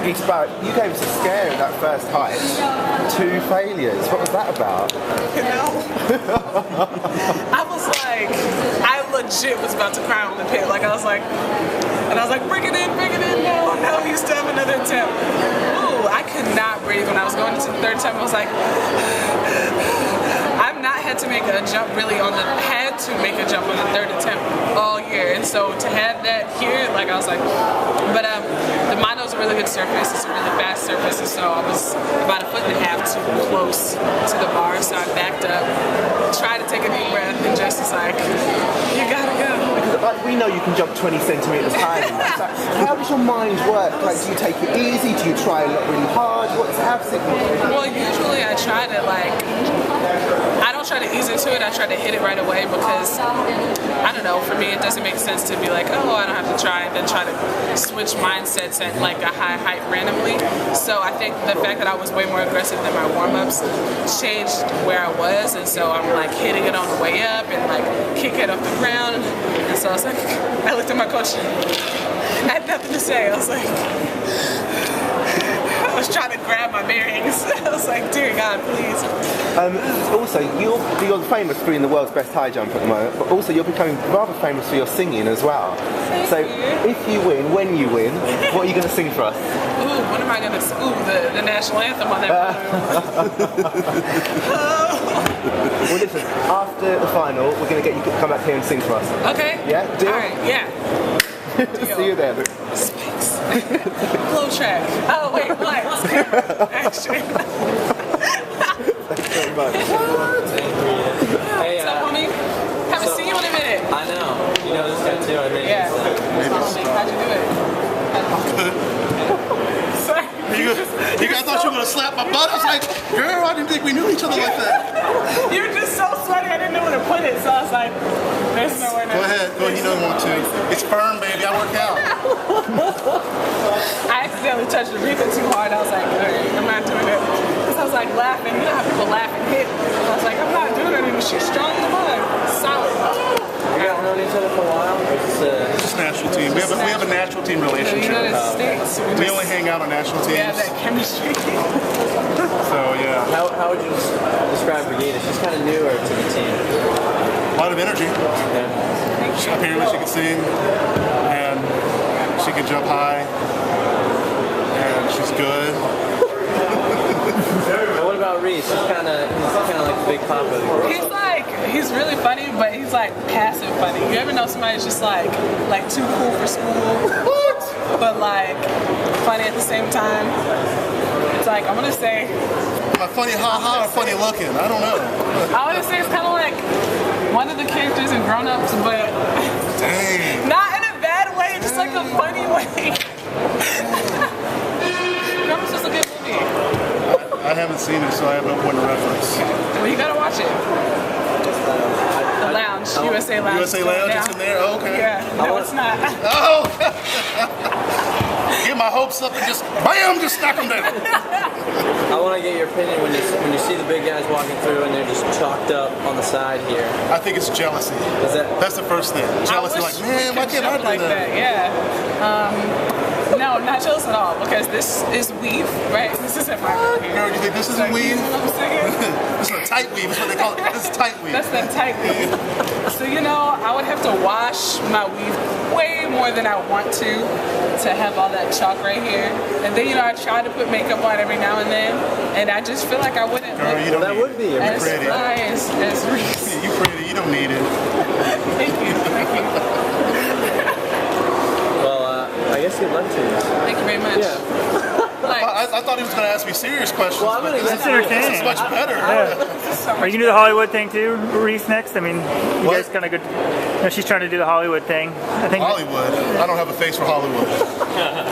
Brigetta Barrett, you gave us a scare in that first height. 2 failures. What was that about? You know? I was like, I legit was about to cry on the pit. Like, I was like, bring it in, no, you still have another attempt. Ooh, I could not breathe when I was going into the third time. I was like, I've not had to make a jump really on the third attempt all year, and so to have that here, like I was like, but the Mono's a really good surface. It's a really fast surface, and so I was about 1.5 feet too close to the bar, so I backed up, tried to take a deep breath, and just was like, you gotta go. Like, we know you can jump 20 centimeters higher. So how does your mind work? Like, do you take it easy? Do you try really hard? What's happening? Well, usually I try to I don't try to ease into it. I try to hit it right away because I don't know. For me, it doesn't make sense to be like, oh, I don't have to try, and then try to switch mindsets at like a high height randomly. So I think the fact that I was way more aggressive than my warm-ups changed where I was, and so I'm like hitting it on the way up and like kick it off the ground. And so I was like, I looked at my coach. I had nothing to say. I was like, I was trying to grab my bearings. I was like, dear God, please. Also, you're famous for being the world's best high jumper at the moment, but also you're becoming rather famous for your singing as well. Thank you. If you win, when you win, what are you going to sing for us? Ooh, what am I going to sing? Ooh, the national anthem on that. Well, listen, after the final, we're going to get you to come back here and sing for us. Okay. Yeah? Deal? All right, yeah. See you there. Space. Flow track. Oh, wait, what? Action. Thanks very much. Hey, what's up, homie? Haven't seen you in a minute. I know. You know this guy too, I think. Yeah. How'd you do it? Sorry. I thought you were going to slap my butt. I was like, girl, I didn't think we knew each other like that. You were just so sweaty, I didn't know where to put it, so I was like, there's nowhere to. Go ahead, you don't want to. It's firm, baby, I work out. I accidentally touched the reaper too hard. I was like, alright, I'm not doing it. Because I was like laughing, you know how people laugh and hit. I was like, I'm not doing it anymore. She's strong as mud. Solid. You guys known each other for a while? It's just national team. We have a national team In the relationship. United States. We only hang out on national teams. We have that chemistry. So yeah. How would you describe Brigetta? She's kind of newer to the team. A lot of energy. Yeah. Apparently she can sing, and she can jump high, and she's good. And what about Reese? He's kind of like the big papa. He's really funny, but he's like passive funny. You ever know somebody that's just like too cool for school, but like funny at the same time? It's like, I'm gonna say. My funny ha-ha or funny looking? I don't know. I want to say it's kind of like one of the characters in Grown Ups, but Dang. not in a bad way, just like a funny way. Grown Ups was a good movie. I haven't seen it, so I have no point of reference. Well, you gotta watch it. The Lounge, USA Lounge. USA Lounge, it's in there? Oh, okay. Yeah, no, it's not. Oh! Get my hopes up and just, bam, just knock them down. I want to get your opinion when you see the big guys walking through and they're just chalked up on the side here. I think it's jealousy. That's the first thing. Jealousy, like, man, why can't I do like that? Yeah. No, not jealous at all, because this is weave, right? This isn't my hair. Girl, you think this is a weave? I'm saying? This is a tight weave, that's what they call it. This is tight weave. That's the tight weave. So, you know, I would have to wash my weave way more than I want to have all that chalk right here. And then, you know, I try to put makeup on every now and then, and I just feel like I wouldn't Girl, you don't that would be as pretty. fly as Reese. You pretty, you don't need it. Thank you. I guess good luck to you. Thank you very much. Yeah. I thought he was going to ask me serious questions. Well, I'm going to That's entertaining. This is much better. Yeah. Are you gonna do the Hollywood thing too, Reese, next? I mean, you guys kind of good. You know, she's trying to do the Hollywood thing. I think Hollywood. I don't have a face for Hollywood.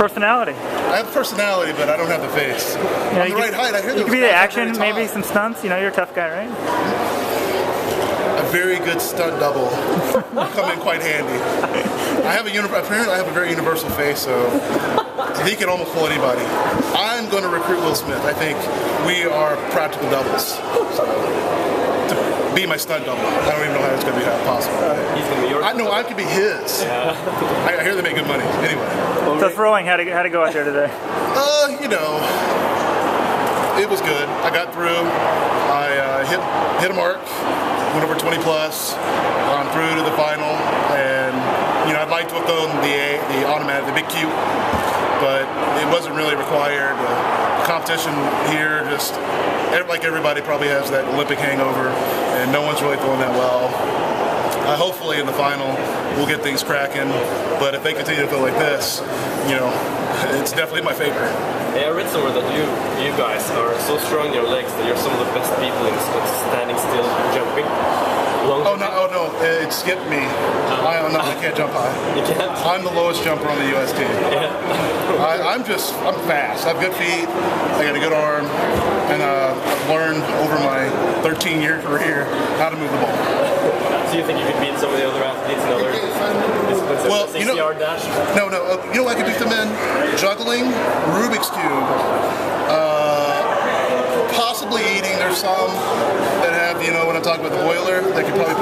personality. I have personality, but I don't have the face. You know, On the right height, I hear you those could be the guys are action, very maybe tall. some stunts. You know, you're a tough guy, right? A very good stunt double would come in quite handy. Apparently I have a very universal face, so he can almost fool anybody. I'm going to recruit Will Smith. I think we are practical doubles. So, to be my stunt double. I don't even know how it's going to be possible. He's going to be yours. I know I could be his. I hear they make good money. Anyway. So throwing, how to go out there today? You know, it was good. I got through. I hit a mark, went over 20 plus, on through to the final, and you know, I'd like to have thrown the automatic, the big Q, but it wasn't really required. The competition here, just like everybody probably has that Olympic hangover, and no one's really throwing that well. Hopefully in the final we'll get things cracking, but if they continue to feel like this, you know, it's definitely my favorite. Yeah, I read somewhere that you guys are so strong in your legs that you're some of the best people in standing still jumping. Oh no, it skipped me. I can't jump high. You can't? I'm the lowest jumper on the US team. Yeah. I'm fast. I have good feet, I got a good arm, and I've learned over my 13-year career how to move the ball. Do you think you could beat some of the other athletes in other disciplines? Well, you know, 60-yard dash? No. You know what I could do to men? Juggling, Rubik's Cube, possibly eating. There's some that have, you know, when I talk about the boiler, they could probably put